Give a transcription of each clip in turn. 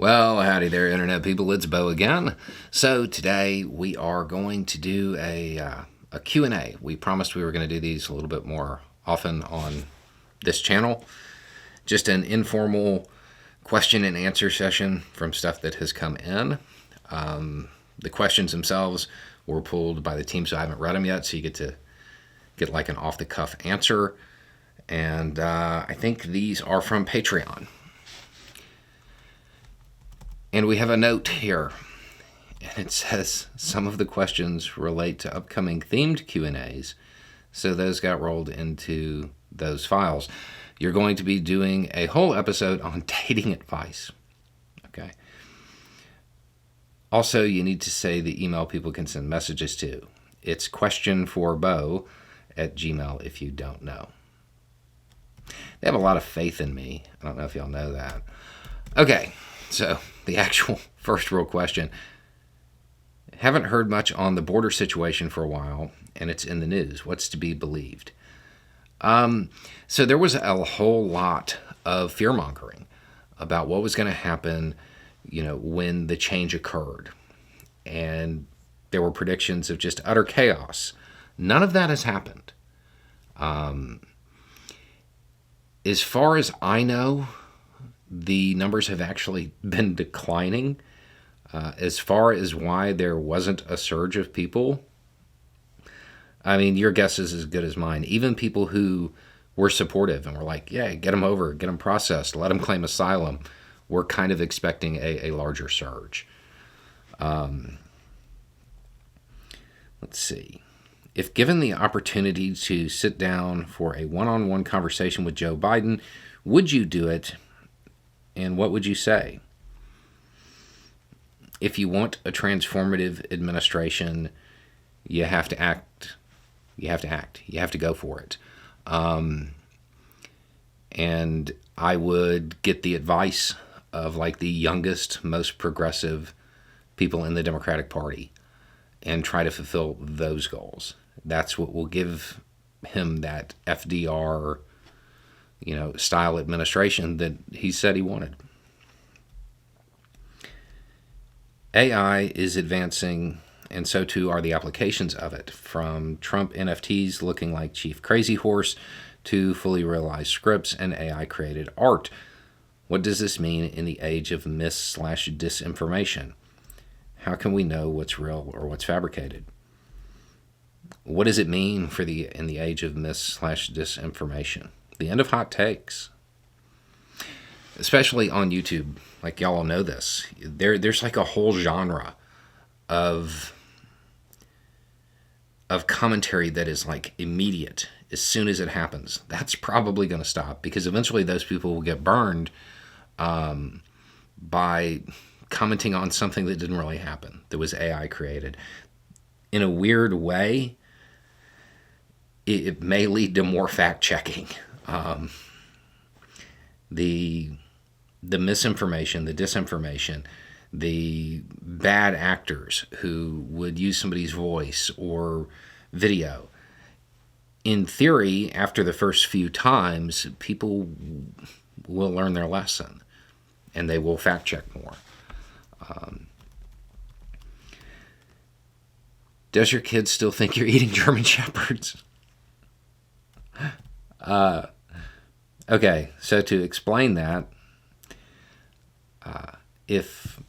Well, howdy there, Internet people. It's Bo again. So today we are going to do a Q&A. We promised we were going to do these a little bit more often on this channel. Just an informal question and answer session from stuff that has come in. The questions themselves were pulled by the team, so I haven't read them yet, so you get to get like an off-the-cuff answer. And I think these are from Patreon. And we have a note here, and it says some of the questions relate to upcoming themed Q&As, so those got rolled into those files. You're going to be doing a whole episode on dating advice. Okay. Also, you need to say the email people can send messages to. It's questionforbo@gmail.com if you don't know. They have a lot of faith in me. I don't know if y'all know that. Okay. So, the actual first real question. Haven't heard much on the border situation for a while, and it's in the news. What's to be believed? So there was a whole lot of fear-mongering about what was going to happen, when the change occurred. And there were predictions of just utter chaos. None of that has happened. As far as I know, the numbers have actually been declining. As far as why there wasn't a surge of people, I mean, your guess is as good as mine. Even people who were supportive and were like, yeah, get them over, get them processed, let them claim asylum, were kind of expecting a larger surge. Let's see. If given the opportunity to sit down for a one-on-one conversation with Joe Biden, would you do it? And what would you say? If you want a transformative administration, you have to act. You have to act. You have to go for it. And I would get the advice of like the youngest, most progressive people in the Democratic Party and try to fulfill those goals. That's what will give him that FDR style administration that he said he wanted. AI is advancing, and so too are the applications of it, from Trump NFTs looking like Chief Crazy Horse to fully realized scripts and AI-created art. What does this mean in the age of mis/disinformation? How can we know what's real or what's fabricated? What does it mean in the age of mis/disinformation? The end of hot takes, especially on YouTube. Like y'all all know this. There's like a whole genre of commentary that is like immediate as soon as it happens. That's probably going to stop because eventually those people will get burned by commenting on something that didn't really happen, that was AI created. In a weird way, it may lead to more fact-checking. The misinformation, the disinformation, the bad actors who would use somebody's voice or video. In theory, after the first few times, people will learn their lesson and they will fact-check more. Does your kid still think you're eating German Shepherds? Okay, so to explain that, if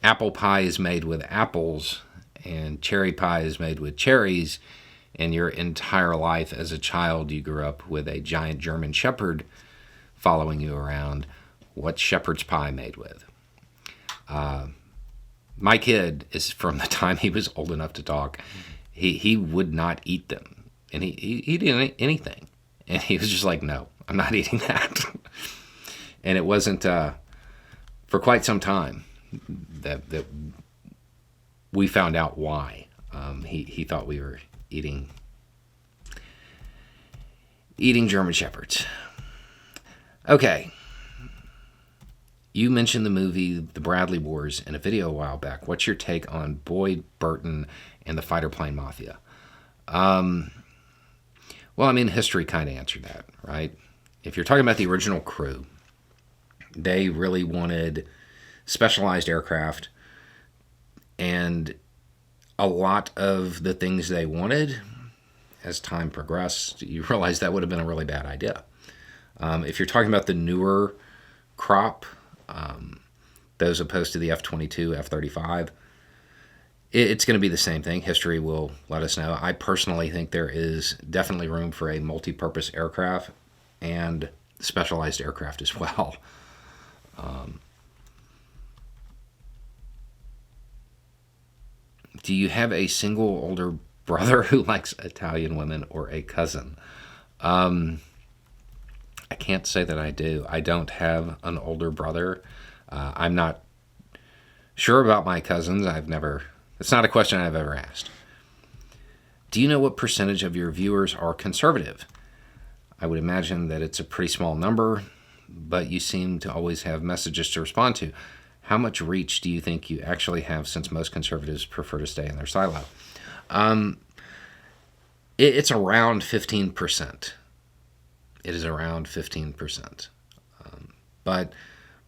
apple pie is made with apples and cherry pie is made with cherries, and your entire life as a child you grew up with a giant German Shepherd following you around, what's shepherd's pie made with? My kid is, from the time he was old enough to talk, he would not eat them. And he didn't eat anything. And he was just like, no, I'm not eating that. And it wasn't for quite some time that we found out why. He thought we were eating German Shepherds. Okay. You mentioned the movie The Bradley Wars in a video a while back. What's your take on Boyd Burton and the fighter plane mafia? Well, I mean, history kind of answered that, right? If you're talking about the original crew, They really wanted specialized aircraft, and a lot of the things they wanted, as time progressed, you realize that would have been a really bad idea. If you're talking about the newer crop, those opposed to the F-22, F-35, it's going to be the same thing. History will let us know. I personally think there is definitely room for a multi-purpose aircraft and specialized aircraft as well. Do you have a single older brother who likes Italian women or a cousin? I can't say that I do. I don't have an older brother. I'm not sure about my cousins. It's not a question I've ever asked. Do you know what percentage of your viewers are conservative? I would imagine that it's a pretty small number, but you seem to always have messages to respond to. How much reach do you think you actually have, since most conservatives prefer to stay in their silo? It's around 15%. It is around 15%. But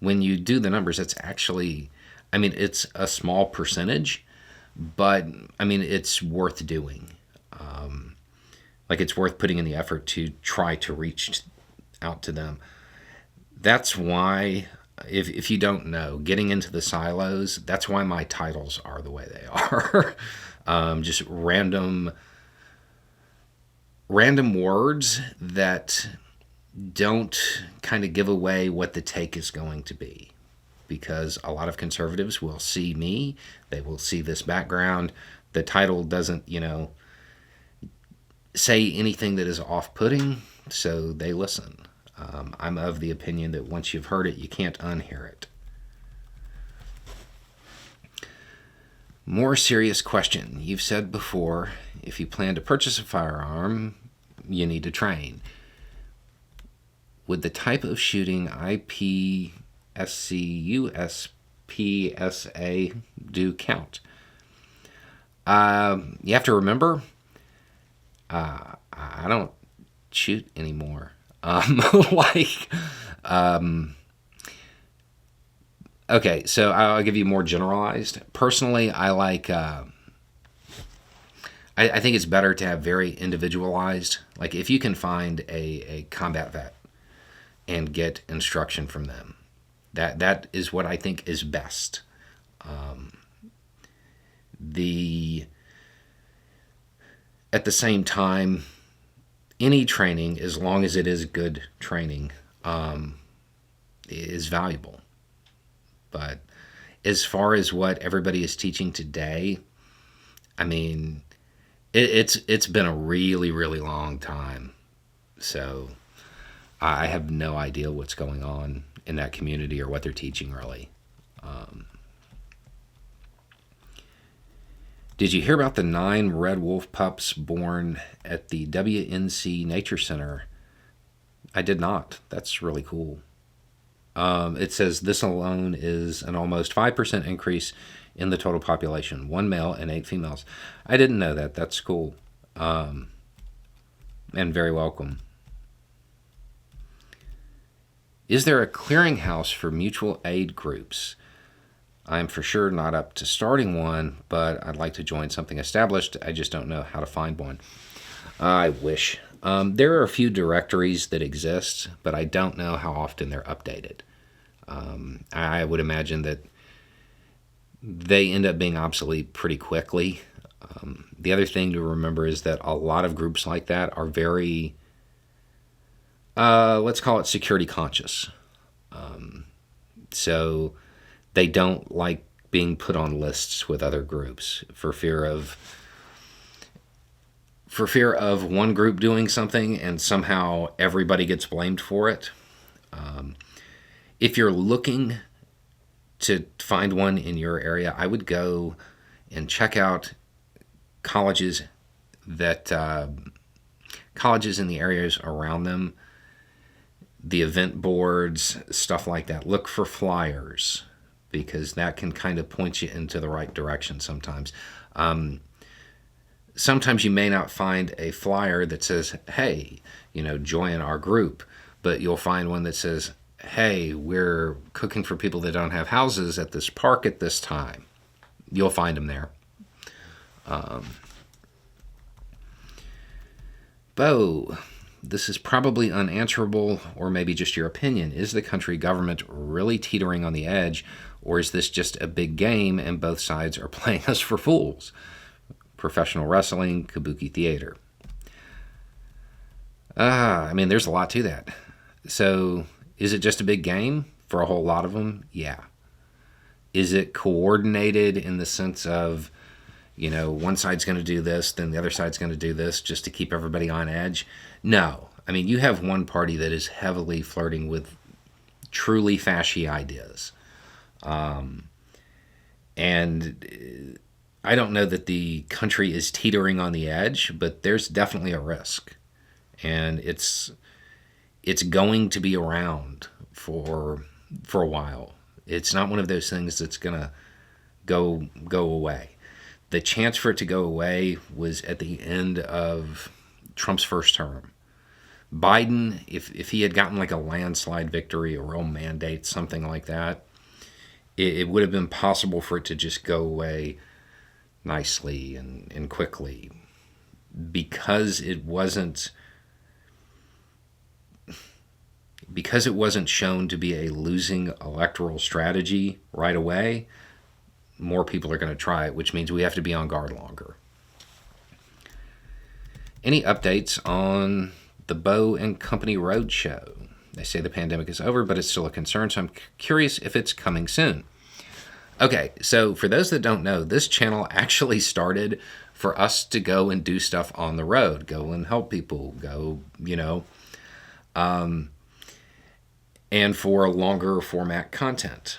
when you do the numbers, it's actually, it's a small percentage, but it's worth doing. It's worth putting in the effort to try to reach out to them. That's why, if you don't know, getting into the silos, that's why my titles are the way they are. Just random words that don't kind of give away what the take is going to be. Because a lot of conservatives will see me, they will see this background. The title doesn't, say anything that is off-putting, so they listen. I'm of the opinion that once you've heard it, you can't unhear it. More serious question. You've said before, if you plan to purchase a firearm, you need to train. Would the type of shooting IPSC USPSA do count? You have to remember, I don't shoot anymore. Okay, so I'll give you more generalized. Personally, I like, I think it's better to have very individualized. Like, if you can find a combat vet and get instruction from them, that is what I think is best. At the same time, any training, as long as it is good training, is valuable. But as far as what everybody is teaching today, it's been a really, really long time. So I have no idea what's going on in that community or what they're teaching, really. Did you hear about the 9 red wolf pups born at the WNC Nature Center? I did not. That's really cool. It says this alone is an almost 5% increase in the total population. 1 male and 8 females. I didn't know that. That's cool. And very welcome. Is there a clearinghouse for mutual aid groups? I'm for sure not up to starting one, but I'd like to join something established. I just don't know how to find one. I wish. There are a few directories that exist, but I don't know how often they're updated. I would imagine that they end up being obsolete pretty quickly. The other thing to remember is that a lot of groups like that are very, let's call it security conscious. So they don't like being put on lists with other groups for fear of one group doing something and somehow everybody gets blamed for it. If you're looking to find one in your area, I would go and check out colleges in the areas around them, the event boards, stuff like that. Look for flyers, because that can kind of point you into the right direction sometimes. Sometimes you may not find a flyer that says, hey, join our group, but you'll find one that says, hey, we're cooking for people that don't have houses at this park at this time. You'll find them there. Bo, this is probably unanswerable, or maybe just your opinion. Is the country government really teetering on the edge, or is this just a big game and both sides are playing us for fools? Professional wrestling, kabuki theater. I mean, there's a lot to that. So, is it just a big game for a whole lot of them? Yeah. Is it coordinated in the sense of, one side's going to do this, then the other side's going to do this just to keep everybody on edge? No. I mean, you have one party that is heavily flirting with truly fashy ideas. And I don't know that the country is teetering on the edge, but there's definitely a risk. And it's going to be around for a while. It's not one of those things that's going to go away. The chance for it to go away was at the end of Trump's first term. Biden, if he had gotten like a landslide victory, a real mandate, something like that, it would have been possible for it to just go away nicely and quickly. Because it wasn't shown to be a losing electoral strategy right away, more people are going to try it, which means we have to be on guard longer. Any updates on the Bo and Company Roadshow? They say the pandemic is over, but it's still a concern, so I'm curious if it's coming soon. Okay, so for those that don't know, this channel actually started for us to go and do stuff on the road, go and help people, go, and for longer format content.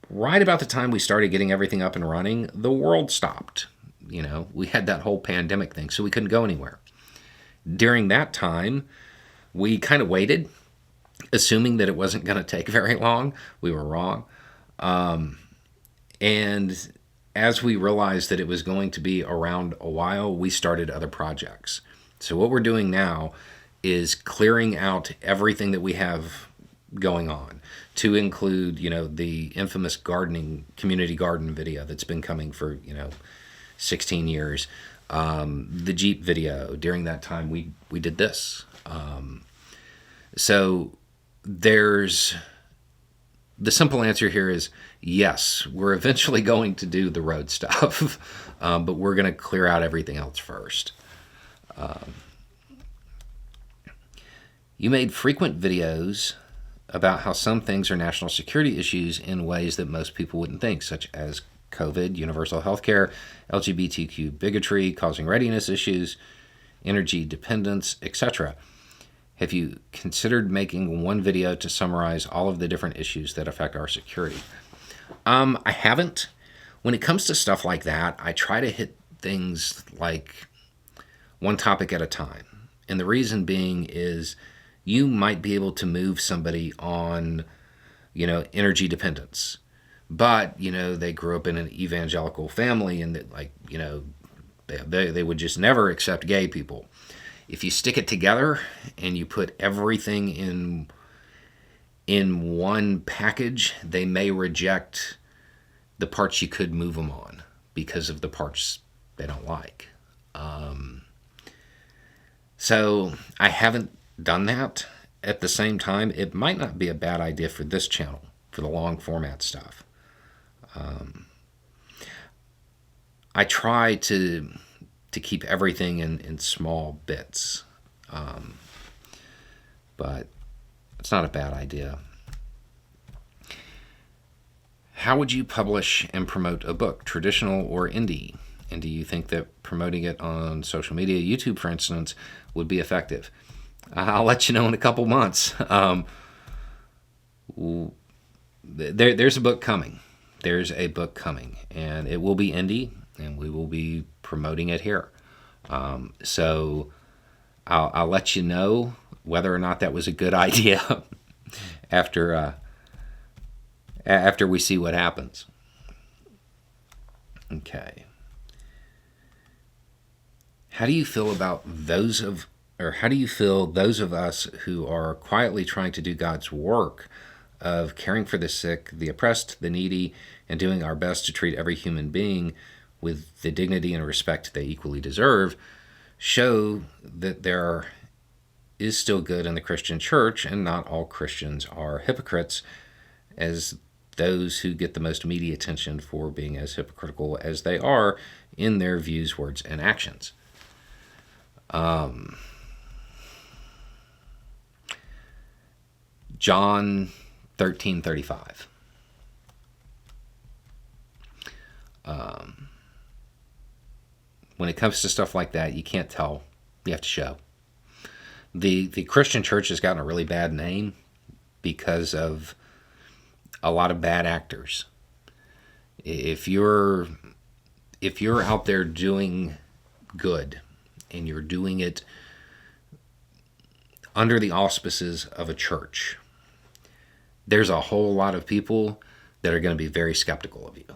Right about the time we started getting everything up and running, the world stopped. We had that whole pandemic thing, so we couldn't go anywhere. During that time, we kind of waited, assuming that it wasn't going to take very long. We were wrong. And as we realized that it was going to be around a while, we started other projects. So what we're doing now is clearing out everything that we have going on, to include, the infamous community garden video that's been coming for, 16 years. The Jeep video, during that time, we did this. So the simple answer here is yes, we're eventually going to do the road stuff, but we're going to clear out everything else first. You made frequent videos about how some things are national security issues in ways that most people wouldn't think, such as COVID, universal health care, LGBTQ bigotry, causing readiness issues, energy dependence, etc. Have you considered making one video to summarize all of the different issues that affect our security? I haven't. When it comes to stuff like that, I try to hit things like one topic at a time. And the reason being is you might be able to move somebody on, energy dependence. But, they grew up in an evangelical family and they would just never accept gay people. If you stick it together and you put everything in one package, they may reject the parts you could move them on because of the parts they don't like. So I haven't done that. At the same time, it might not be a bad idea for this channel, for the long format stuff. I try to keep everything in small bits, but it's not a bad idea. How would you publish and promote a book, traditional or indie? And do you think that promoting it on social media, YouTube for instance, would be effective? I'll let you know in a couple months. There's a book coming. There's a book coming, and it will be indie, and we will be promoting it here. So I'll let you know whether or not that was a good idea after we see what happens. Okay. How do you feel about those of or how do you feel those of us who are quietly trying to do God's work of caring for the sick, the oppressed, the needy, and doing our best to treat every human being with the dignity and respect they equally deserve, show that there is still good in the Christian church, and not all Christians are hypocrites, as those who get the most media attention for being as hypocritical as they are in their views, words, and actions. John 13:35. When it comes to stuff like that, you can't tell. You have to show. The Christian church has gotten a really bad name because of a lot of bad actors. If you're out there doing good and you're doing it under the auspices of a church, there's a whole lot of people that are going to be very skeptical of you.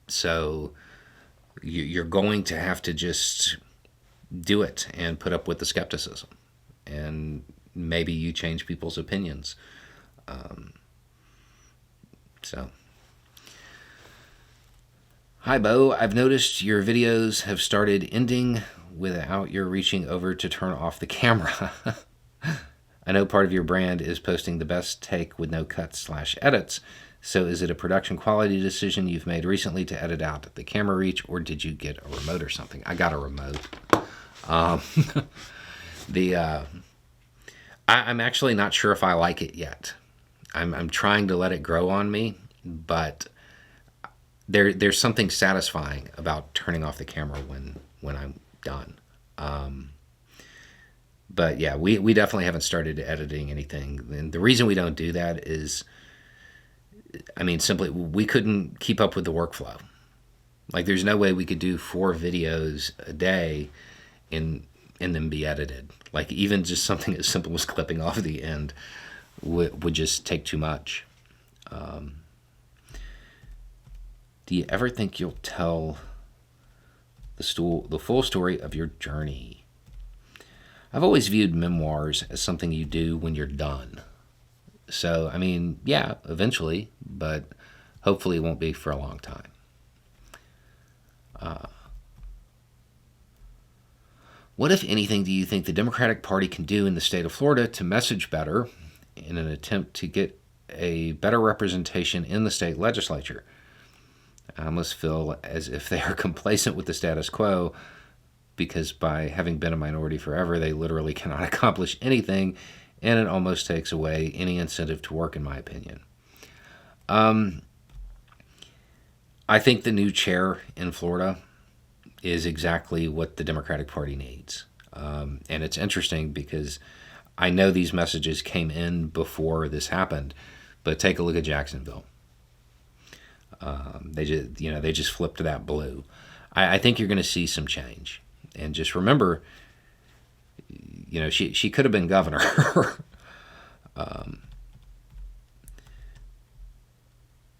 So you're going to have to just do it and put up with the skepticism. And maybe you change people's opinions. Hi, Bo. I've noticed your videos have started ending without your reaching over to turn off the camera. I know part of your brand is posting the best take with no cuts/edits. So is it a production quality decision you've made recently to edit out the camera reach, or did you get a remote or something? I got a remote. I'm actually not sure if I like it yet. I'm trying to let it grow on me, but there's something satisfying about turning off the camera when I'm done. But yeah, we definitely haven't started editing anything. And the reason we don't do that is, simply we couldn't keep up with the workflow. Like, there's no way we could do 4 videos a day and them be edited. Like, even just something as simple as clipping off the end would just take too much. Do you ever think you'll tell the full story of your journey? I've always viewed memoirs as something you do when you're done. So, yeah, eventually, but hopefully it won't be for a long time. What, if anything, do you think the Democratic Party can do in the state of Florida to message better in an attempt to get a better representation in the state legislature? I almost feel as if they are complacent with the status quo, because by having been a minority forever, they literally cannot accomplish anything, and it almost takes away any incentive to work, in my opinion. I think the new chair in Florida is exactly what the Democratic Party needs. And it's interesting because I know these messages came in before this happened, but take a look at Jacksonville. They just flipped to that blue. I think you're going to see some change. And just remember, she could have been governor.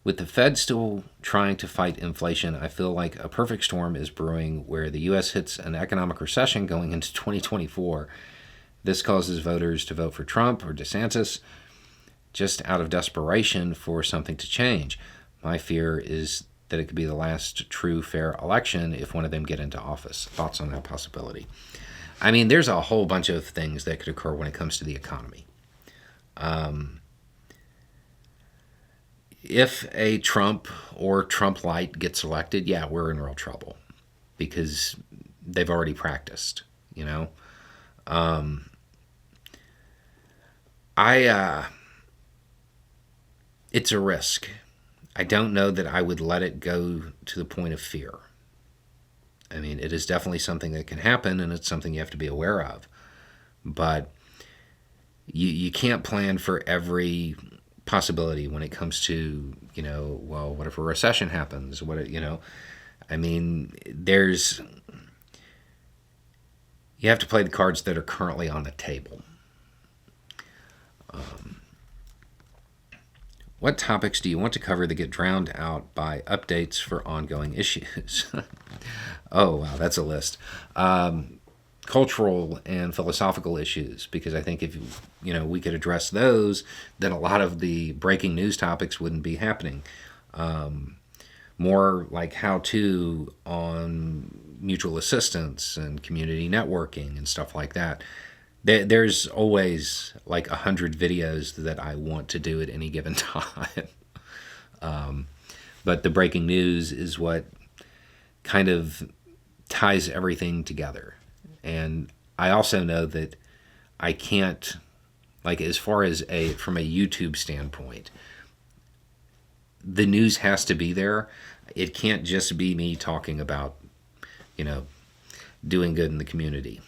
With the Fed still trying to fight inflation, I feel like a perfect storm is brewing where the U.S. hits an economic recession going into 2024. This causes voters to vote for Trump or DeSantis just out of desperation for something to change. My fear is that it could be the last true fair election if one of them get into office. Thoughts on that possibility? There's a whole bunch of things that could occur when it comes to the economy. If a Trump or Trump light gets elected, yeah, we're in real trouble because they've already practiced, It's a risk. I don't know that I would let it go to the point of fear. It is definitely something that can happen, and it's something you have to be aware of. But you can't plan for every possibility when it comes to, what if a recession happens? You have to play the cards that are currently on the table. What topics do you want to cover that get drowned out by updates for ongoing issues? Oh, wow, that's a list. cultural and philosophical issues, because I think if we could address those, then a lot of the breaking news topics wouldn't be happening. More like how to on mutual assistance and community networking and stuff like that. There's always like 100 videos that I want to do at any given time. But the breaking news is what kind of ties everything together. And I also know that I can't, like, as far as from a YouTube standpoint, the news has to be there. It can't just be me talking about, doing good in the community.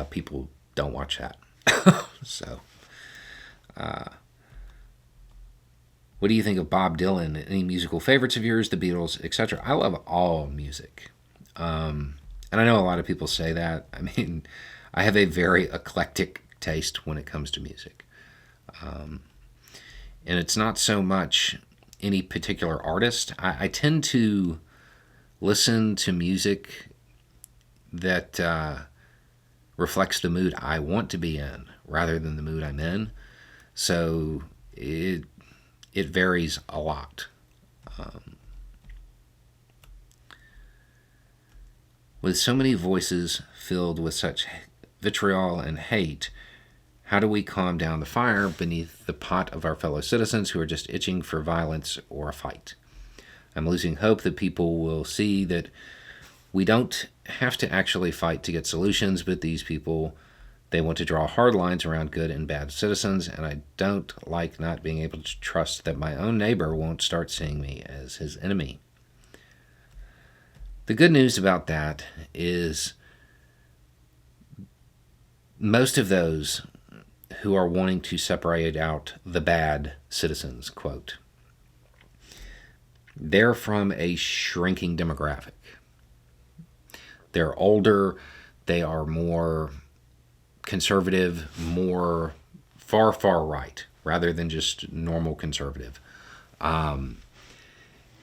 People don't watch that. So, what do you think of Bob Dylan? Any musical favorites of yours, the Beatles, etc.? I love all music. And I know a lot of people say that. I mean, I have a very eclectic taste when it comes to music. And it's not so much any particular artist. I tend to listen to music that reflects the mood I want to be in rather than the mood I'm in. So it varies a lot. With so many voices filled with such vitriol and hate, how do we calm down the fire beneath the pot of our fellow citizens who are just itching for violence or a fight? I'm losing hope that people will see that we don't have to actually fight to get solutions, but these people, they want to draw hard lines around good and bad citizens, and I don't like not being able to trust that my own neighbor won't start seeing me as his enemy. The good news about that is most of those who are wanting to separate out the bad citizens, quote, they're from a shrinking demographic. They're older, they are more conservative, more far right, rather than just normal conservative.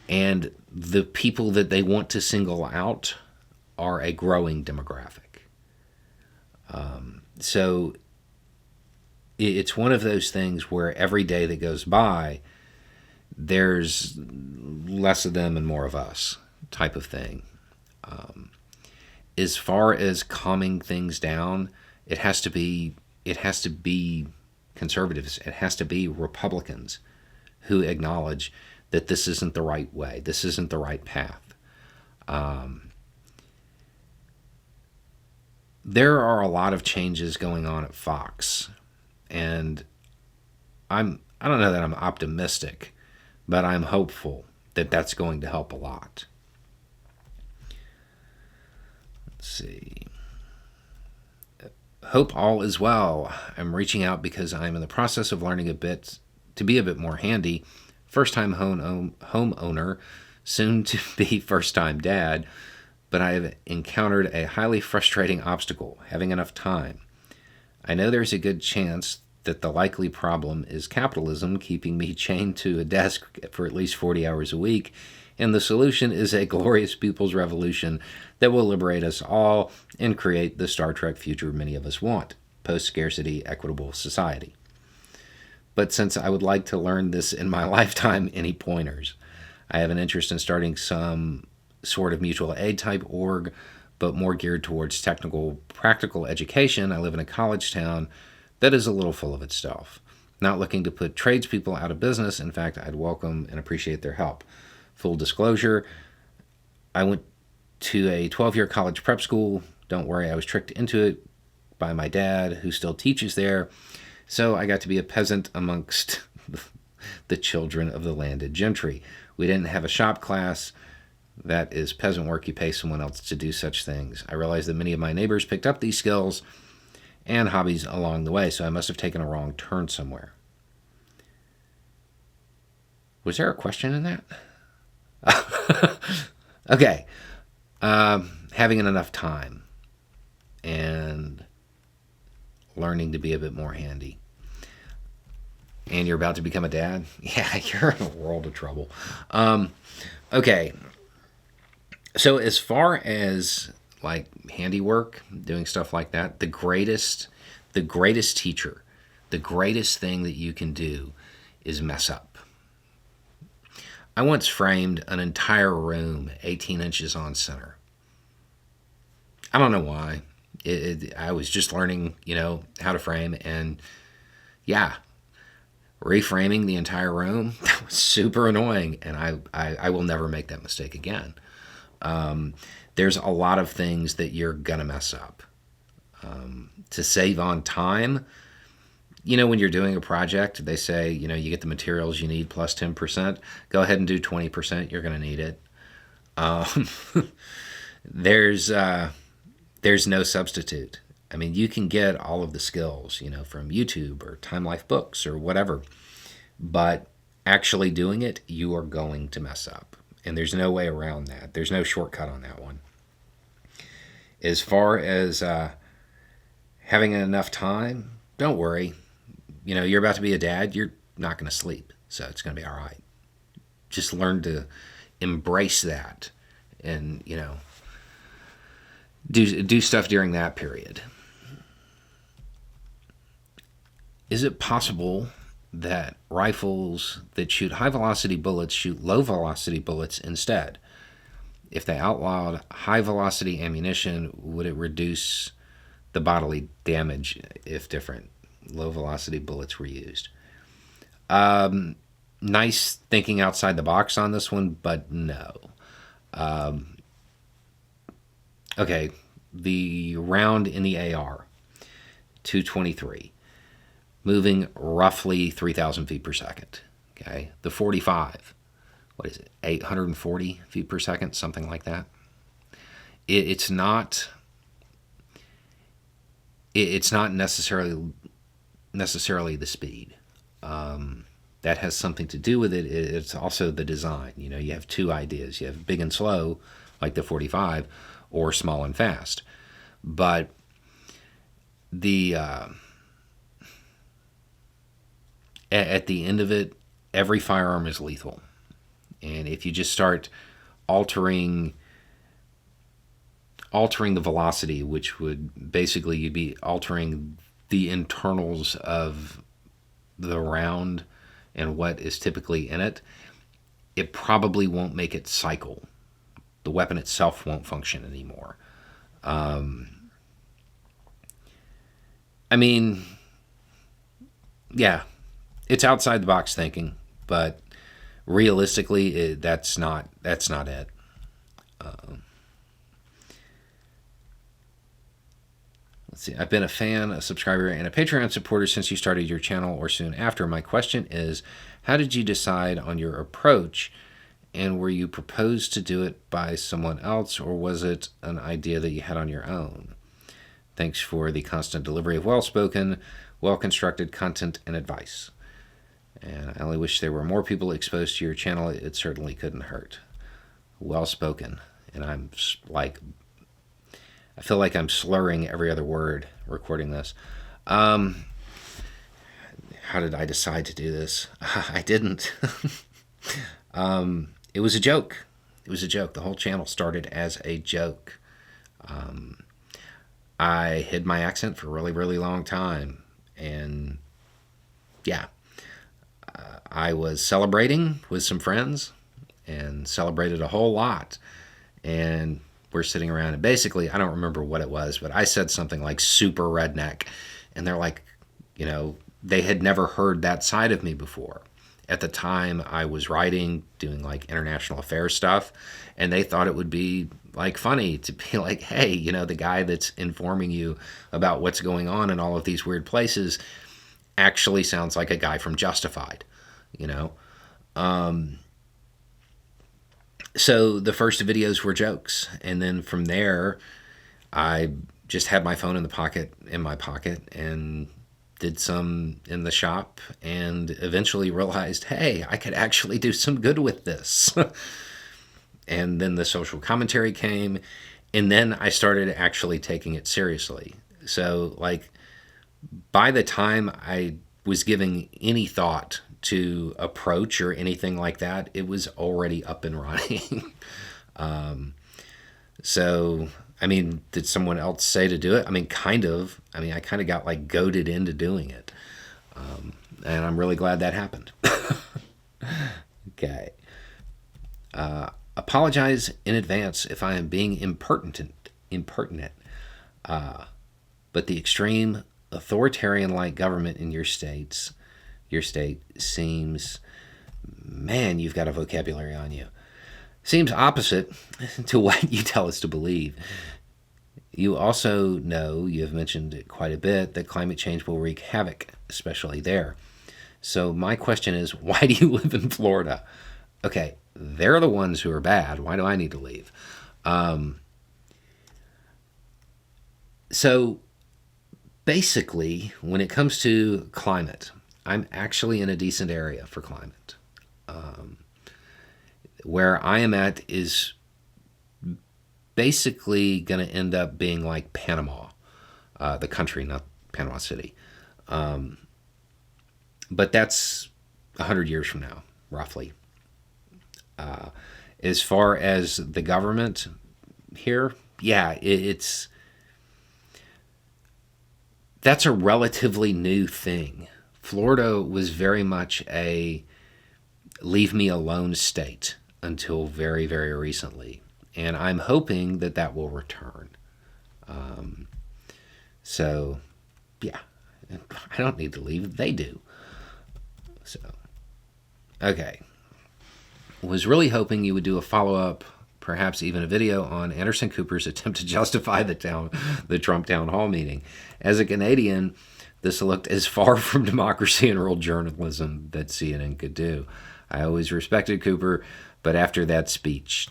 And the people that they want to single out are a growing demographic. So it's one of those things where every day that goes by, there's less of them and more of us type of thing. As far as calming things down, it has to be conservatives, it has to be Republicans who acknowledge that this isn't the right way, this isn't the right path. There are a lot of changes going on at Fox, and I don't know that I'm optimistic, but I'm hopeful that that's going to help a lot. Let's see. Hope all is well. I'm reaching out because I'm in the process of learning to be a bit more handy. First-time homeowner, soon to be first-time dad, but I have encountered a highly frustrating obstacle, having enough time. I know there's a good chance that the likely problem is capitalism keeping me chained to a desk for at least 40 hours a week, and the solution is a glorious people's revolution that will liberate us all and create the Star Trek future many of us want, post-scarcity, equitable society. But since I would like to learn this in my lifetime, any pointers? I have an interest in starting some sort of mutual aid type org, but more geared towards technical, practical education. I live in a college town that is a little full of itself. Not looking to put tradespeople out of business. In fact, I'd welcome and appreciate their help. Full disclosure, I went to a 12-year college prep school. Don't worry, I was tricked into it by my dad, who still teaches there. So I got to be a peasant amongst the children of the landed gentry. We didn't have a shop class. That is peasant work. You pay someone else to do such things. I realized that many of my neighbors picked up these skills and hobbies along the way, so I must have taken a wrong turn somewhere. Was there a question in that? Okay. Having enough time and learning to be a bit more handy. And you're about to become a dad? Yeah, you're in a world of trouble. Okay. So as far as like handiwork, doing stuff like that, the greatest teacher, the greatest thing that you can do is mess up. I once framed an entire room 18 inches on center. I don't know why. I was just learning, how to frame, and yeah, reframing the entire room, that was super annoying, and I will never make that mistake again. There's a lot of things that you're gonna mess up. To save on time, when you're doing a project, they say, you get the materials you need plus 10%. Go ahead and do 20%. You're going to need it. There's no substitute. I mean, you can get all of the skills, from YouTube or Time Life books or whatever. But actually doing it, you are going to mess up. And there's no way around that. There's no shortcut on that one. As far as having enough time, don't worry. You're about to be a dad, you're not going to sleep, so it's going to be all right. Just learn to embrace that and, do stuff during that period. Is it possible that rifles that shoot high-velocity bullets shoot low-velocity bullets instead? If they outlawed high-velocity ammunition, would it reduce the bodily damage if different low-velocity bullets were used? Nice thinking outside the box on this one, but no. Okay, the round in the AR, 223, moving roughly 3,000 feet per second. Okay, the 45, what is it, 840 feet per second, something like that. It's not necessarily the speed. That has something to do with it. It's also the design. You have two ideas. You have big and slow, like the 45, or small and fast. But the at the end of it, every firearm is lethal. And if you just start altering the velocity, which would basically, you'd be altering the internals of the round and what is typically in it, it probably won't make it cycle. The weapon itself won't function anymore. Yeah, it's outside the box thinking, but realistically, that's not it. Let's see. I've been a fan, a subscriber, and a Patreon supporter since you started your channel or soon after. My question is, how did you decide on your approach, and were you proposed to do it by someone else, or was it an idea that you had on your own? Thanks for the constant delivery of well-spoken, well-constructed content and advice. And I only wish there were more people exposed to your channel. It certainly couldn't hurt. Well-spoken. And I feel like I'm slurring every other word recording this. How did I decide to do this? I didn't. It was a joke. The whole channel started as a joke. I hid my accent for a really, really long time. And yeah, I was celebrating with some friends and celebrated a whole lot. And we're sitting around, and basically, I don't remember what it was, but I said something like super redneck. And they're like, they had never heard that side of me before. At the time, I was writing, doing like international affairs stuff, and they thought it would be like funny to be like, hey, the guy that's informing you about what's going on in all of these weird places actually sounds like a guy from Justified, So the first videos were jokes, and then from there, I just had my phone in my pocket, and did some in the shop, and eventually realized, hey, I could actually do some good with this. And then the social commentary came, and then I started actually taking it seriously. So, by the time I was giving any thought to approach or anything like that, it was already up and running. So I mean, did someone else say to do it? I mean, kind of. I mean, I kind of got like goaded into doing it. And I'm really glad that happened. Okay. Apologize in advance if I am being impertinent. But the extreme authoritarian-like government in your state seems, man, you've got a vocabulary on you. Seems opposite to what you tell us to believe. You also know, you have mentioned it quite a bit, that climate change will wreak havoc, especially there. So my question is, why do you live in Florida? Okay, they're the ones who are bad. Why do I need to leave? So basically, when it comes to climate, I'm actually in a decent area for climate. Where I am at is basically going to end up being like Panama, the country, not Panama City. But that's 100 years from now, roughly. As far as the government here, yeah, that's a relatively new thing. Florida was very much a leave me alone state until very, very recently. And I'm hoping that that will return. So, yeah, I don't need to leave. They do. So, okay. Was really hoping you would do a follow-up, perhaps even a video on Anderson Cooper's attempt to justify the Trump town hall meeting. As a Canadian, this looked as far from democracy and real journalism that CNN could do. I always respected Cooper, but after that speech, ...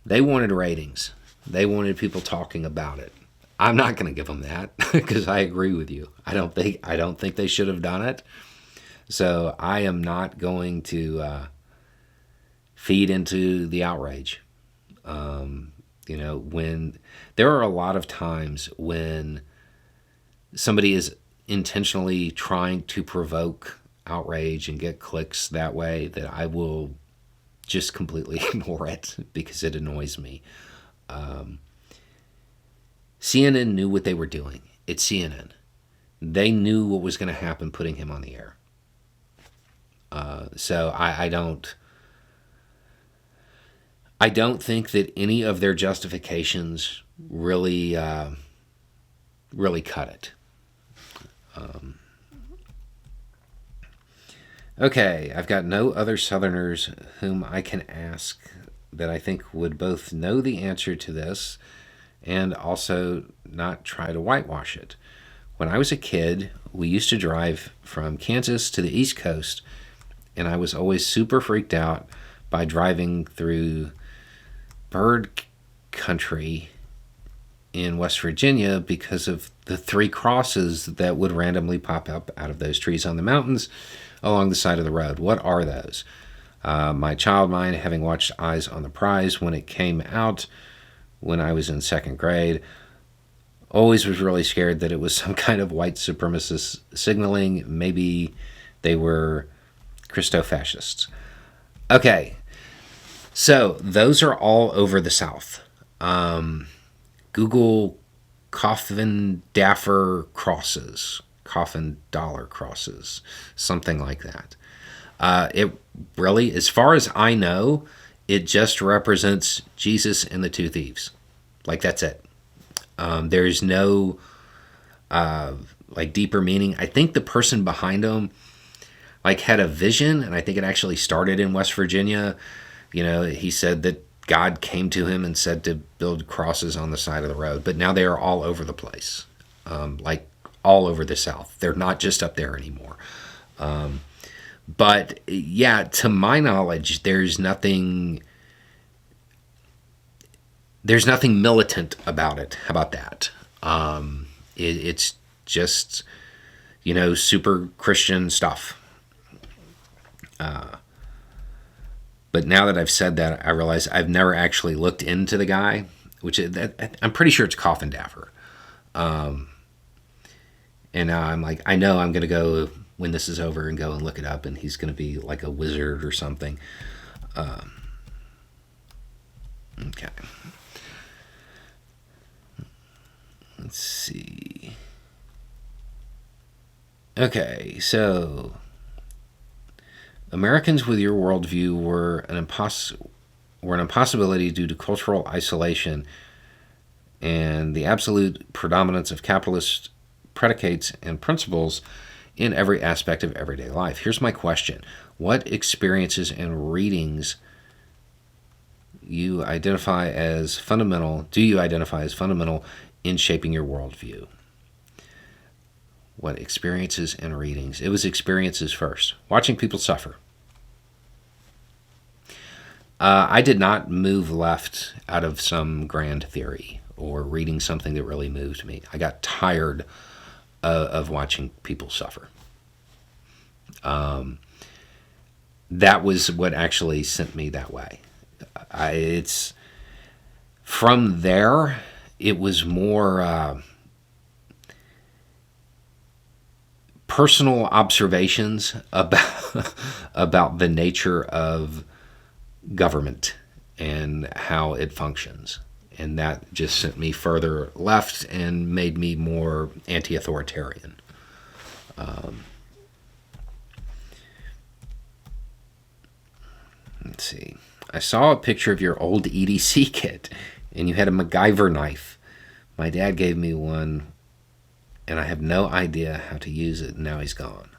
They wanted ratings. They wanted people talking about it. I'm not going to give them that because I agree with you. I don't think they should have done it. So I am not going to feed into the outrage. When there are a lot of times when somebody is intentionally trying to provoke outrage and get clicks that way, that I will just completely ignore it because it annoys me. CNN knew what they were doing. It's CNN. They knew what was going to happen putting him on the air. So I don't think that any of their justifications really cut it. Okay, I've got no other Southerners whom I can ask that I think would both know the answer to this and also not try to whitewash it. When I was a kid, we used to drive from Kansas to the East Coast, and I was always super freaked out by driving through bird country in West Virginia because of the 3 crosses that would randomly pop up out of those trees on the mountains along the side of the road. What are those? My child mind, having watched Eyes on the Prize when it came out when I was in 2nd grade, always was really scared that it was some kind of white supremacist signaling. Maybe they were Christo-fascists. Okay, so those are all over the South. Google coffin daffer crosses, coffin dollar crosses, something like that. It really, as far as I know, it just represents Jesus and the 2 thieves. Like, that's it. There's no deeper meaning. I think the person behind them had a vision, and I think it actually started in West Virginia. He said that God came to him and said to build crosses on the side of the road. But now they are all over the place, all over the South. They're not just up there anymore. But yeah, to my knowledge, there's nothing militant about it. How about that? It's just, super Christian stuff. But now that I've said that, I realize I've never actually looked into the guy, I'm pretty sure it's Coffin Daffer. And now I'm like, I know I'm going to go when this is over and go and look it up, and he's going to be like a wizard or something. Okay. Let's see. Okay, so Americans with your worldview were an impossibility due to cultural isolation and the absolute predominance of capitalist predicates and principles in every aspect of everyday life. Here's my question. What experiences and readings do you identify as fundamental in shaping your worldview? What experiences and readings? It was experiences first. Watching people suffer. I did not move left out of some grand theory or reading something that really moved me. I got tired of watching people suffer. That was what actually sent me that way. It's from there. It was more personal observations about the nature of government and how it functions. And that just sent me further left and made me more anti-authoritarian. Let's see. I saw a picture of your old EDC kit, and you had a MacGyver knife. My dad gave me one, and I have no idea how to use it, and now he's gone.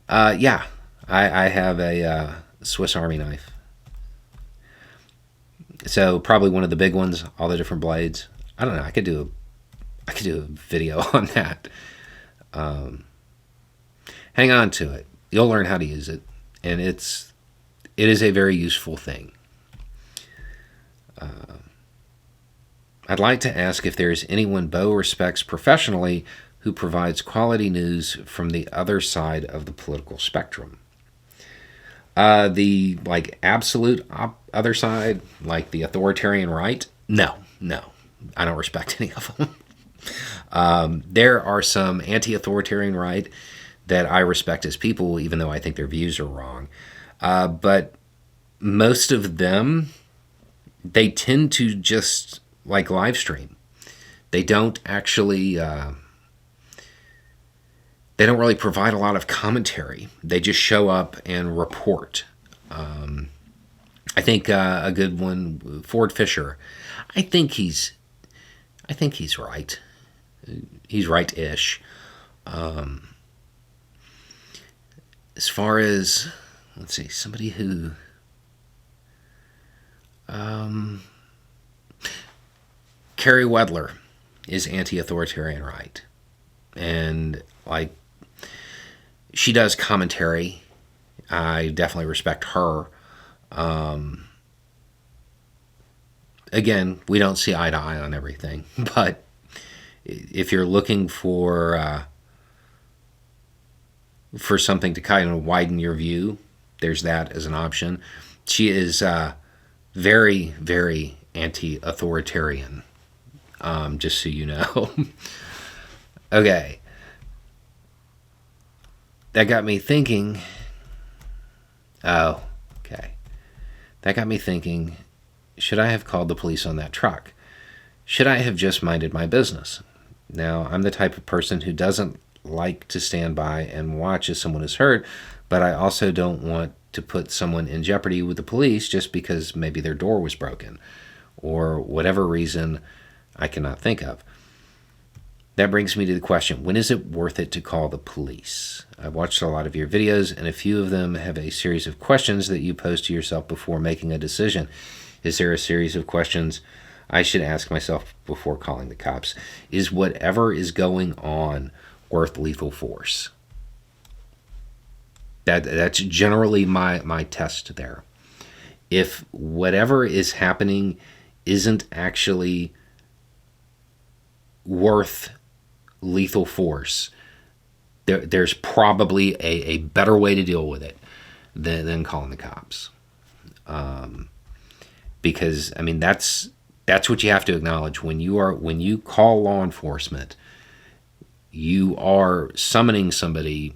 Yeah, I have a Swiss Army knife. So probably one of the big ones, all the different blades. I don't know. I could do a video on that. Hang on to it. You'll learn how to use it, and it is a very useful thing. I'd like to ask if there is anyone Bo respects professionally who provides quality news from the other side of the political spectrum. The absolute other side, like the authoritarian right, no, I don't respect any of them. There are some anti-authoritarian right that I respect as people, even though I think their views are wrong. But most of them, they tend to just live stream. They don't actually. They don't really provide a lot of commentary. They just show up and report. I think a good one, Ford Fisher. I think he's right. He's right-ish. As far as, let's see, somebody who, Carrie Wedler is anti-authoritarian right, and she does commentary. I definitely respect her. Again, we don't see eye to eye on everything, but if you're looking for something to kind of widen your view, there's that as an option. She is very, very anti-authoritarian, just so you know. Okay. That got me thinking. Oh, okay. That got me thinking, should I have called the police on that truck? Should I have just minded my business? Now, I'm the type of person who doesn't like to stand by and watch as someone is hurt, but I also don't want to put someone in jeopardy with the police just because maybe their door was broken or whatever reason I cannot think of. That brings me to the question, when is it worth it to call the police? I've watched a lot of your videos, and a few of them have a series of questions that you pose to yourself before making a decision. Is there a series of questions I should ask myself before calling the cops? Is whatever is going on worth lethal force? That's generally my test there. If whatever is happening isn't actually worth lethal force, there's probably a better way to deal with it than calling the cops. Because I mean that's what you have to acknowledge when you call law enforcement. You are summoning somebody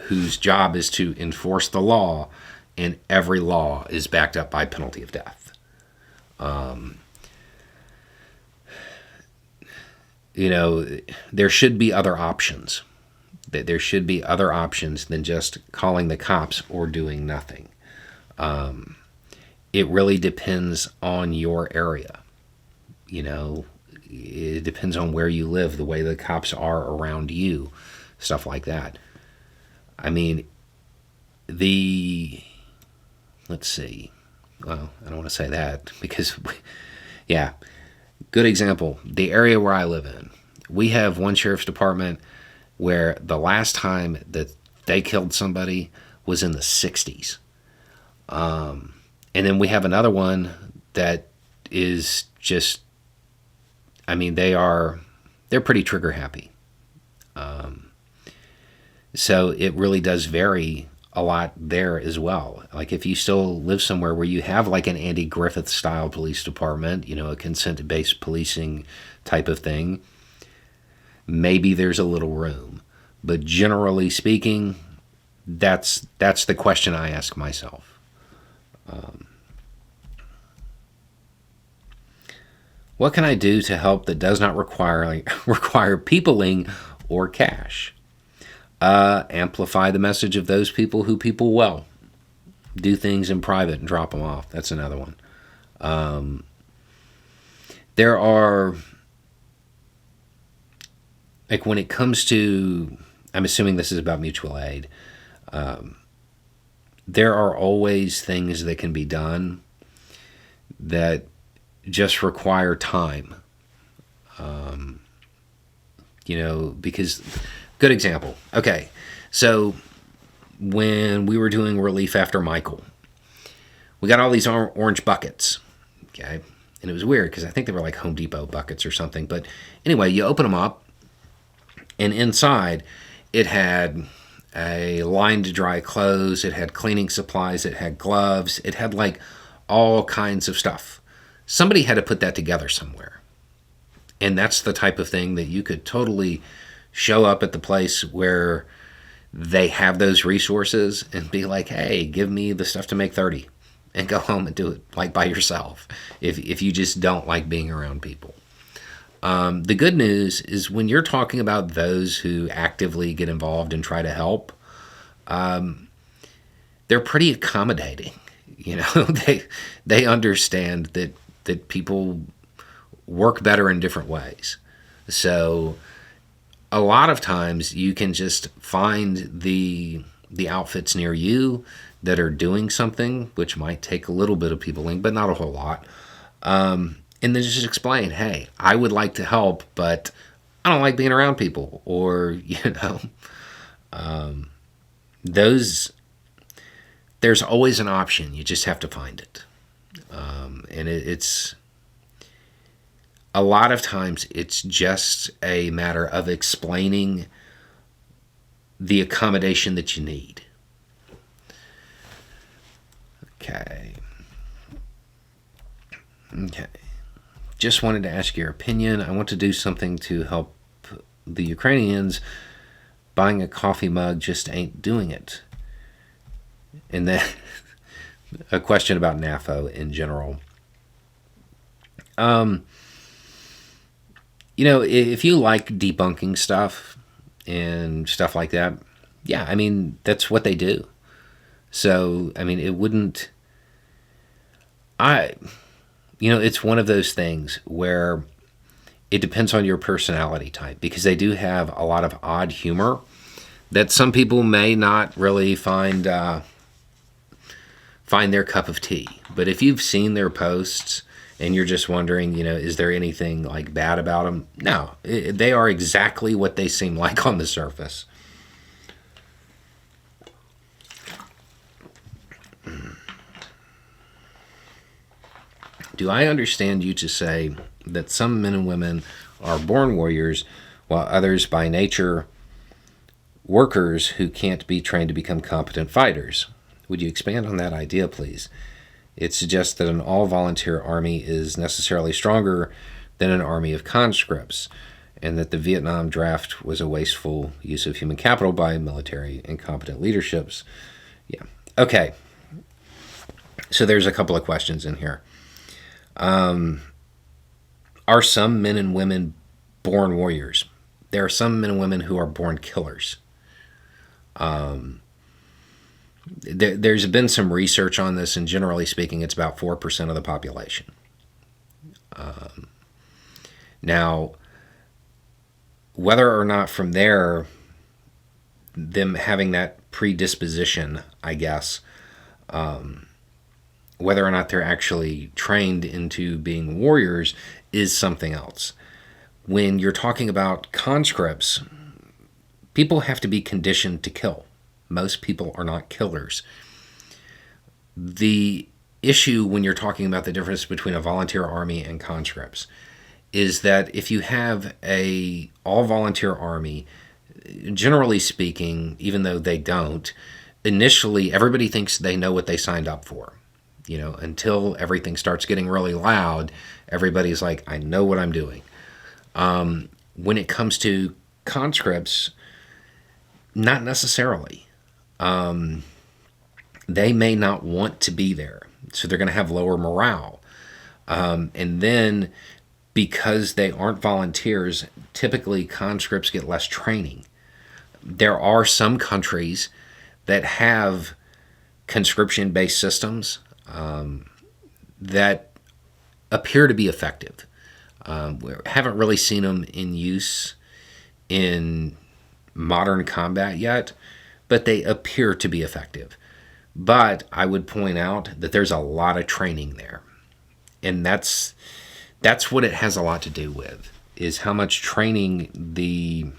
whose job is to enforce the law, and every law is backed up by penalty of death. You know, there should be other options. There should be other options than just calling the cops or doing nothing. It really depends on your area. You know, it depends on where you live, the way the cops are around you, stuff like that. I mean, let's see. Well, I don't want to say that because, yeah, good example. The area where I live in, we have one sheriff's department where the last time that they killed somebody was in the 60s. And then we have another one that is just, I mean, they're pretty trigger happy. So it really does vary a lot there as well. Like if you still live somewhere where you have like an Andy Griffith style police department, you know, a consent-based policing type of thing, maybe there's a little room. But generally speaking, that's the question I ask myself. What can I do to help that does not require peopling or cash? Amplify the message of those people who people well. Do things in private and drop them off. That's another one. There are, like when it comes to, I'm assuming this is about mutual aid, there are always things that can be done that just require time. You know, because, good example. Okay, so when we were doing relief after Michael, we got all these orange buckets, okay? And it was weird because I think they were like Home Depot buckets or something. But anyway, you open them up, and inside it had a line to dry clothes, it had cleaning supplies, it had gloves, it had like all kinds of stuff. Somebody had to put that together somewhere. And that's the type of thing that you could totally show up at the place where they have those resources and be like, hey, give me the stuff to make 30 and go home and do it like by yourself if you just don't like being around people. The good news is when you're talking about those who actively get involved and try to help, they're pretty accommodating. You know, they understand that people work better in different ways. So a lot of times you can just find the outfits near you that are doing something, which might take a little bit of peopling, but not a whole lot. And then just explain, hey, I would like to help, but I don't like being around people. Or, you know, there's always an option. You just have to find it. And it's a lot of times it's just a matter of explaining the accommodation that you need. Okay. Just wanted to ask your opinion. I want to do something to help the Ukrainians. Buying a coffee mug just ain't doing it. And then a question about NAFO in general. You know, if you like debunking stuff and stuff like that, yeah, I mean, that's what they do. So, I mean, it wouldn't... You know, it's one of those things where it depends on your personality type, because they do have a lot of odd humor that some people may not really find their cup of tea. But if you've seen their posts and you're just wondering, you know, is there anything like bad about them? No, they are exactly what they seem like on the surface. Do I understand you to say that some men and women are born warriors while others by nature workers who can't be trained to become competent fighters? Would you expand on that idea, please? It suggests that an all-volunteer army is necessarily stronger than an army of conscripts, and that the Vietnam draft was a wasteful use of human capital by military incompetent leaderships. Yeah. Okay. So there's a couple of questions in here. Are some men and women born warriors? There are some men and women who are born killers. There's been some research on this, and generally speaking, it's about 4% of the population. Now, whether or not from there, them having that predisposition, I guess, whether or not they're actually trained into being warriors is something else. When you're talking about conscripts, people have to be conditioned to kill. Most people are not killers. The issue when you're talking about the difference between a volunteer army and conscripts is that if you have a all-volunteer army, generally speaking, even though they don't, initially everybody thinks they know what they signed up for. You know, until everything starts getting really loud, everybody's like, I know what I'm doing. When it comes to conscripts, not necessarily. They may not want to be there, so they're going to have lower morale. And then, because they aren't volunteers, typically conscripts get less training. There are some countries that have conscription-based systems that appear to be effective. We haven't really seen them in use in modern combat yet, but they appear to be effective. But I would point out that there's a lot of training there. And that's what it has a lot to do with, is how much training the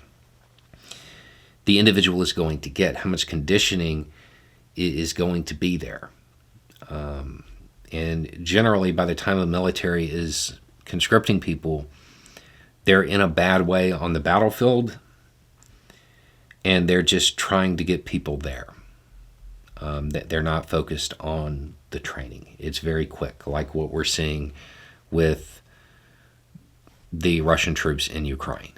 individual is going to get, how much conditioning is going to be there. And generally, by the time a military is conscripting people, they're in a bad way on the battlefield, and they're just trying to get people there. They're not focused on the training. It's very quick, like what we're seeing with the Russian troops in Ukraine.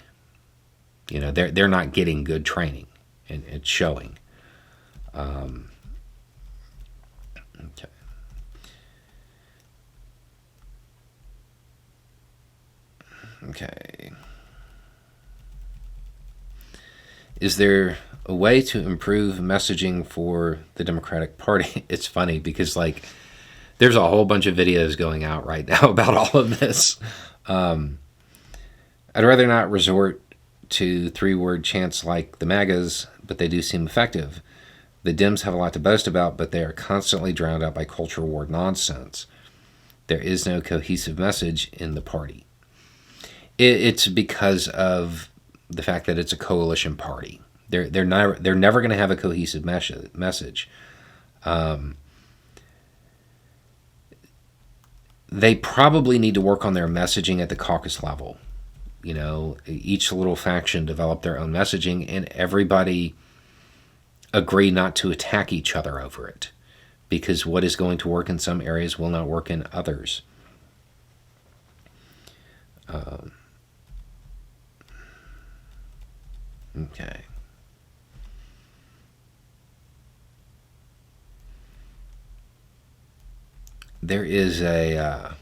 You know, they're not getting good training, and it's showing. Okay. Okay. Is there a way to improve messaging for the Democratic Party? It's funny because, like, there's a whole bunch of videos going out right now about all of this. I'd rather not resort to three-word chants like the MAGAs, but they do seem effective. The Dems have a lot to boast about, but they are constantly drowned out by culture war nonsense. There is no cohesive message in the party. It's because of the fact that it's a coalition party. They're never going to have a cohesive message. They probably need to work on their messaging at the caucus level. You know, each little faction develop their own messaging, and everybody agree not to attack each other over it, because what is going to work in some areas will not work in others. Okay. There is a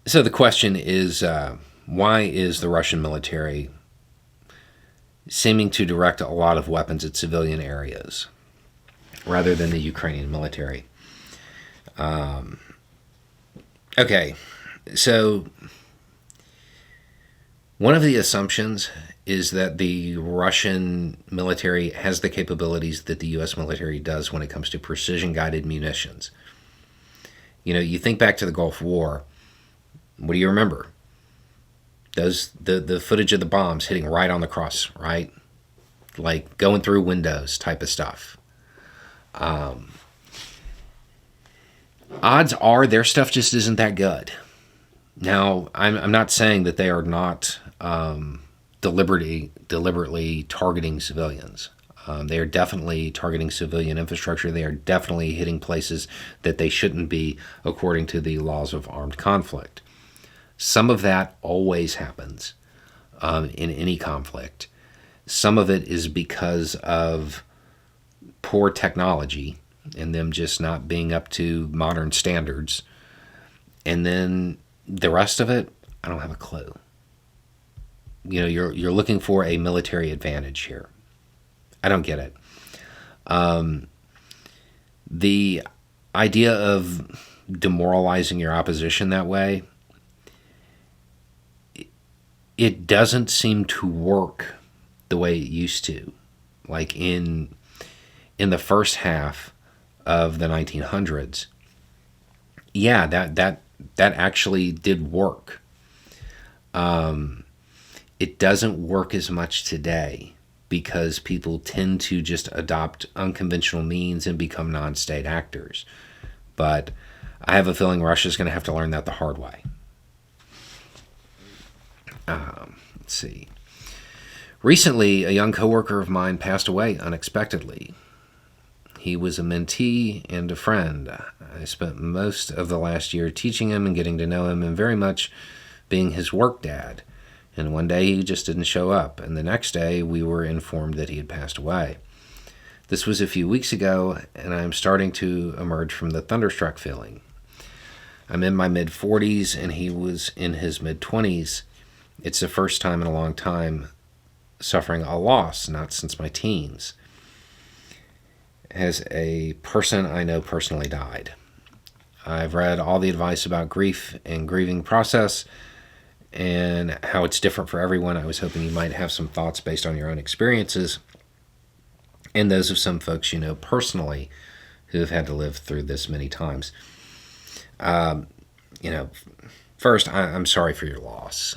so the question is, why is the Russian military seeming to direct a lot of weapons at civilian areas rather than the Ukrainian military? Okay, so one of the assumptions is that the Russian military has the capabilities that the U.S. military does when it comes to precision-guided munitions. You know, you think back to the Gulf War. What do you remember? The footage of the bombs hitting right on the cross, right? Like going through windows type of stuff. Odds are their stuff just isn't that good. Now, I'm not saying that they are not deliberately targeting civilians. They are definitely targeting civilian infrastructure. They are definitely hitting places that they shouldn't be according to the laws of armed conflict. Some of that always happens in any conflict. Some of it is because of poor technology and them just not being up to modern standards. And then the rest of it, I don't have a clue. You're looking for a military advantage here. I don't get it. The idea of demoralizing your opposition that way, it doesn't seem to work the way it used to. Like in the first half of the 1900s, yeah, that actually did work. It doesn't work as much today because people tend to just adopt unconventional means and become non-state actors. But I have a feeling Russia's going to have to learn that the hard way. Let's see. Recently, a young coworker of mine passed away unexpectedly. He was a mentee and a friend. I spent most of the last year teaching him and getting to know him and very much being his work dad. And one day he just didn't show up, and the next day we were informed that he had passed away. This was a few weeks ago, and I'm starting to emerge from the thunderstruck feeling. I'm in my mid-40s, and he was in his mid-20s. It's the first time in a long time suffering a loss, not since my teens. Has a person I know personally died. I've read all the advice about grief and grieving process and how it's different for everyone. I was hoping you might have some thoughts based on your own experiences and those of some folks you know personally who have had to live through this many times. First, I'm sorry for your loss.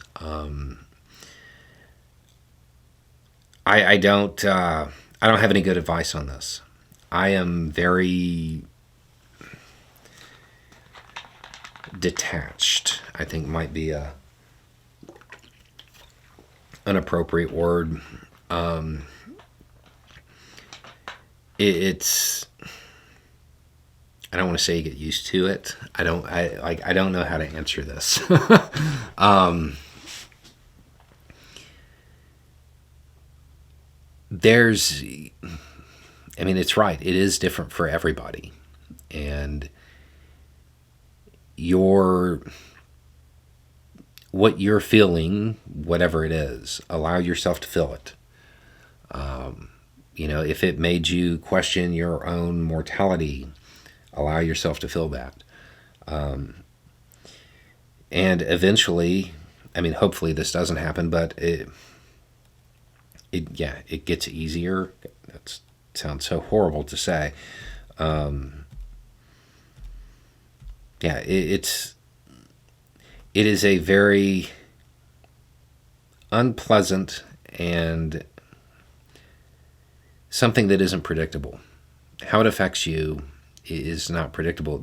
I don't have any good advice on this. I am very detached, I think might be an appropriate word. It's I don't want to say you get used to it. I don't know how to answer this. It's right. It is different for everybody. And what you're feeling, whatever it is, allow yourself to feel it. If it made you question your own mortality, allow yourself to feel that. And eventually, hopefully this doesn't happen, but it gets easier. That sounds so horrible to say. It is a very unpleasant and something that isn't predictable. How it affects you is not predictable.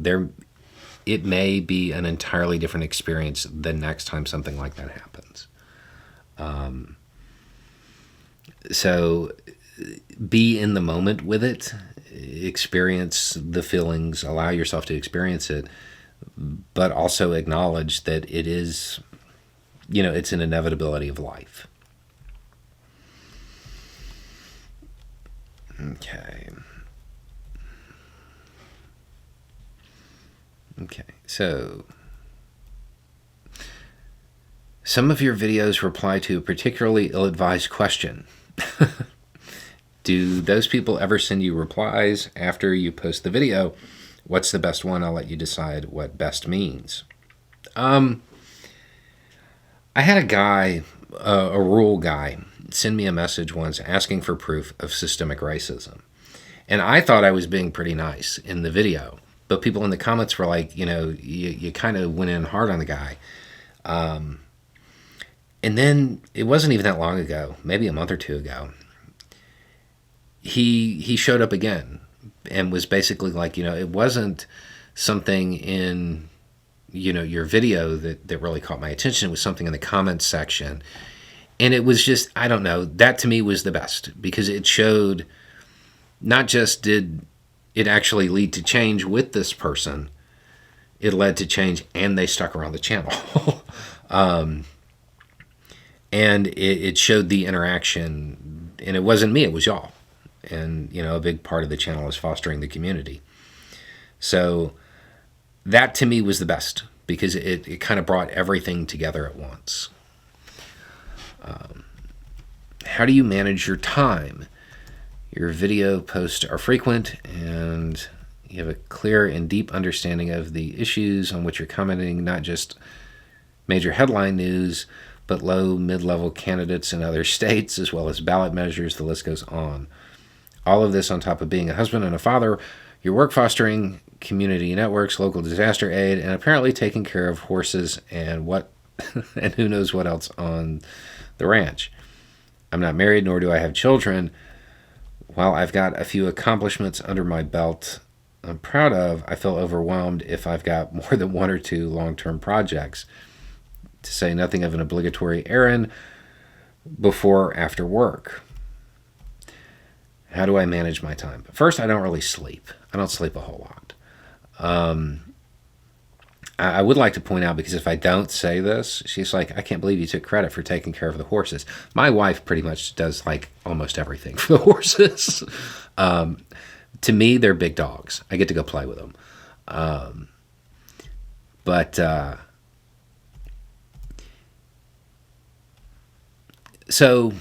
It may be an entirely different experience the next time something like that happens. So be in the moment with it, experience the feelings, allow yourself to experience it, but also acknowledge that it is, it's an inevitability of life. Okay, so some of your videos reply to a particularly ill-advised question. Do those people ever send you replies after you post the video? What's the best one? I'll let you decide what best means. I had a guy, a rural guy, send me a message once asking for proof of systemic racism. And I thought I was being pretty nice in the video. But people in the comments were like, you kind of went in hard on the guy. And then it wasn't even that long ago, maybe a month or two ago, he showed up again and was basically like, it wasn't something in, your video that really caught my attention. It was something in the comments section. And it was just, I don't know, that to me was the best because it showed not just did it actually lead to change with this person, it led to change and they stuck around the channel. And it showed the interaction it wasn't me, it was y'all. And, a big part of the channel is fostering the community. So that to me was the best, because it kind of brought everything together at once. How do you manage your time? Your video posts are frequent, and you have a clear and deep understanding of the issues on which you're commenting, not just major headline news, but low, mid-level candidates in other states, as well as ballot measures. The list goes on. All of this on top of being a husband and a father, your work fostering community networks, local disaster aid, and apparently taking care of horses and and who knows what else on the ranch. I'm not married, nor do I have children. While I've got a few accomplishments under my belt I'm proud of, I feel overwhelmed if I've got more than one or two long-term projects, to say nothing of an obligatory errand before or after work. How do I manage my time? First, I don't really sleep. I don't sleep a whole lot. I would like to point out, because if I don't say this, she's like, I can't believe you took credit for taking care of the horses. My wife pretty much does like almost everything for the horses. To me, they're big dogs. I get to go play with them. So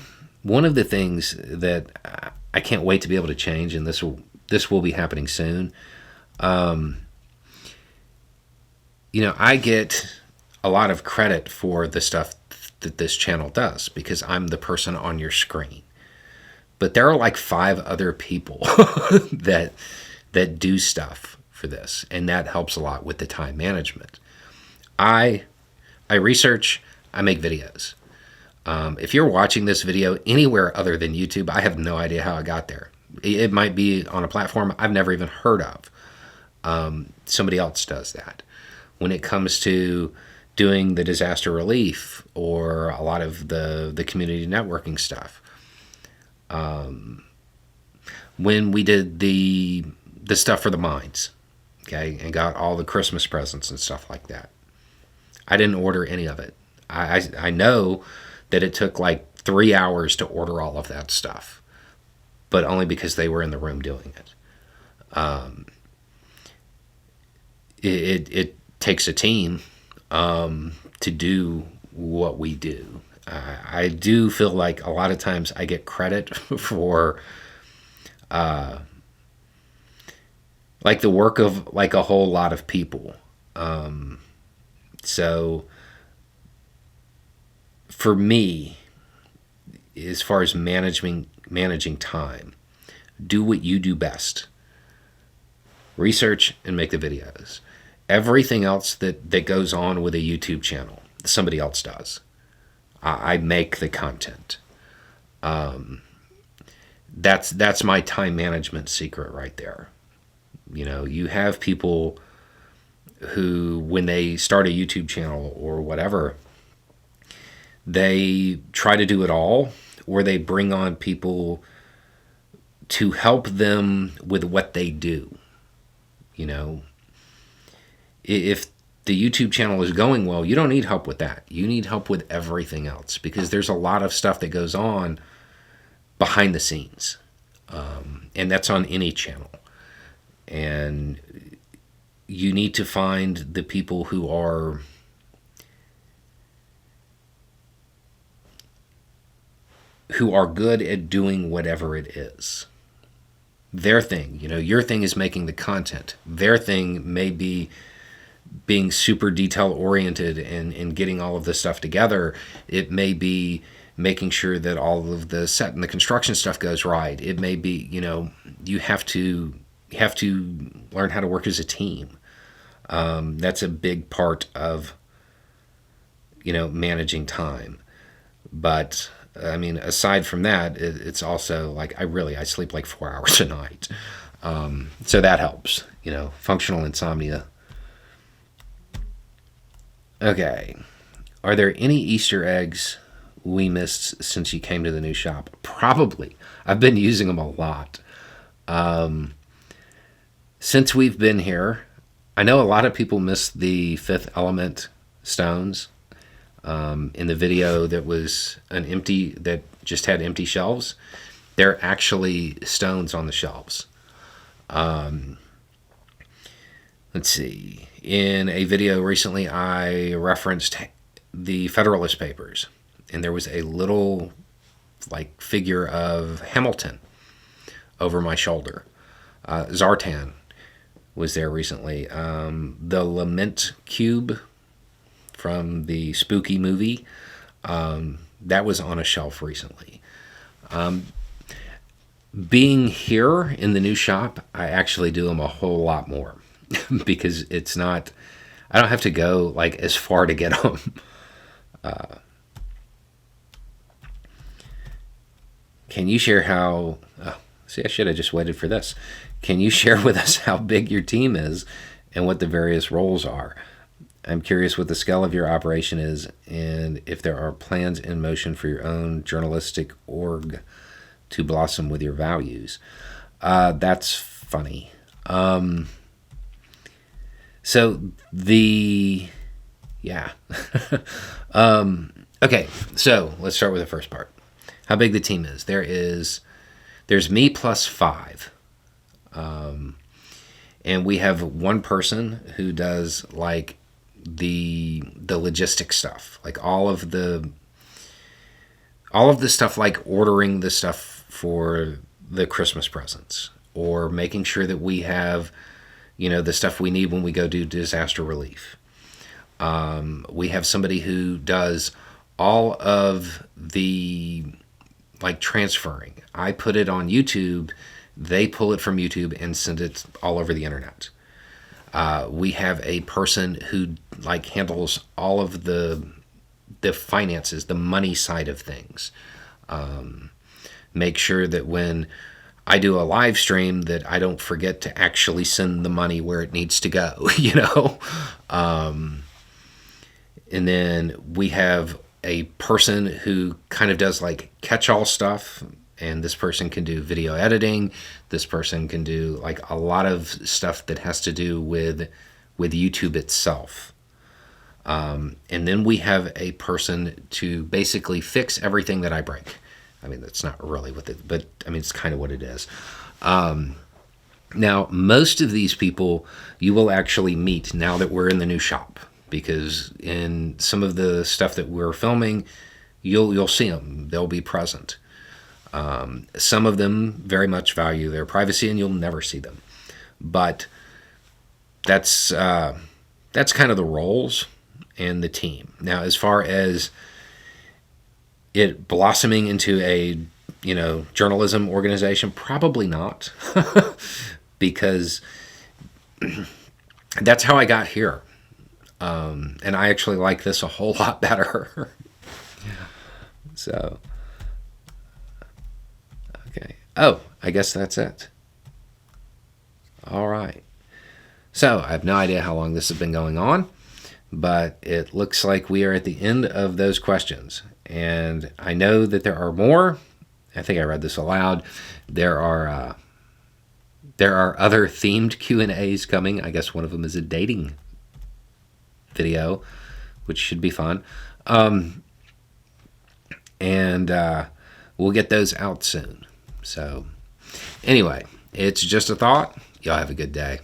one of the things that I can't wait to be able to change, and this will be happening soon. I get a lot of credit for the stuff that this channel does, because I'm the person on your screen. But there are like 5 other people that do stuff for this, and that helps a lot with the time management. I research, I make videos. If you're watching this video anywhere other than YouTube, I have no idea how it got there. It might be on a platform I've never even heard of. Somebody else does that. When it comes to doing the disaster relief or a lot of the community networking stuff, when we did the stuff for the mines, okay, and got all the Christmas presents and stuff like that, I didn't order any of it. I know that it took like 3 hours to order all of that stuff, but only because they were in the room doing it. It takes a team to do what we do. I do feel like a lot of times I get credit for like the work of like a whole lot of people. So for me, as far as managing time, do what you do best. Research and make the videos. Everything else that goes on with a YouTube channel, somebody else does. I make the content. That's my time management secret right there. You have people who, when they start a YouTube channel or whatever, they try to do it all, or they bring on people to help them with what they do. If the YouTube channel is going well, you don't need help with that. You need help with everything else, because there's a lot of stuff that goes on behind the scenes. And that's on any channel. And you need to find the people who are good at doing whatever it is. Their thing, your thing is making the content. Their thing may be being super detail oriented and getting all of this stuff together. It may be making sure that all of the set and the construction stuff goes right. It may be, you have to learn how to work as a team. That's a big part of, managing time. But aside from that, it's also like I sleep like 4 hours a night. So that helps, functional insomnia. Okay. Are there any Easter eggs we missed since you came to the new shop? Probably. I've been using them a lot. Since we've been here, I know a lot of people missed the Fifth Element stones. In the video that was that just had empty shelves. They're actually stones on the shelves. Let's see. In a video recently, I referenced the Federalist Papers, and there was a little like figure of Hamilton over my shoulder. Zartan was there recently. The Lament Cube from the Spooky movie, that was on a shelf recently. Being here in the new shop, I actually do them a whole lot more because it's not, I don't have to go like as far to get them. Can you share how, see, I should have just waited for this. Can you share with us how big your team is and what the various roles are? I'm curious what the scale of your operation is and if there are plans in motion for your own journalistic org to blossom with your values. That's funny. Yeah. Okay, so let's start with the first part. How big the team is. There's me plus 5. And we have one person who does like the logistic stuff, like all of the stuff, like ordering the stuff for the Christmas presents, or making sure that we have, the stuff we need when we go do disaster relief. We have somebody who does all of the like transferring. I put it on YouTube, they pull it from YouTube and send it all over the internet. We have a person who like handles all of the finances, the money side of things. Make sure that when I do a live stream that I don't forget to actually send the money where it needs to go, And then we have a person who kind of does like catch-all stuff, and this person can do video editing. This person can do like a lot of stuff that has to do with YouTube itself. And then we have a person to basically fix everything that I break. I mean, that's not really what it, but I mean, it's kind of what it is. Now, most of these people you will actually meet now that we're in the new shop, because in some of the stuff that we're filming, you'll see them. They'll be present. Some of them very much value their privacy, and you'll never see them. But that's kind of the roles and the team. Now, as far as it blossoming into a journalism organization, probably not, because that's how I got here. And I actually like this a whole lot better. So, okay. Oh, I guess that's it. All right. So, I have no idea how long this has been going on, but it looks like we are at the end of those questions. And I know that there are more. I think I read this aloud. There are other themed Q&As coming. I guess one of them is a dating video, which should be fun. And we'll get those out soon. So anyway, it's just a thought. Y'all have a good day.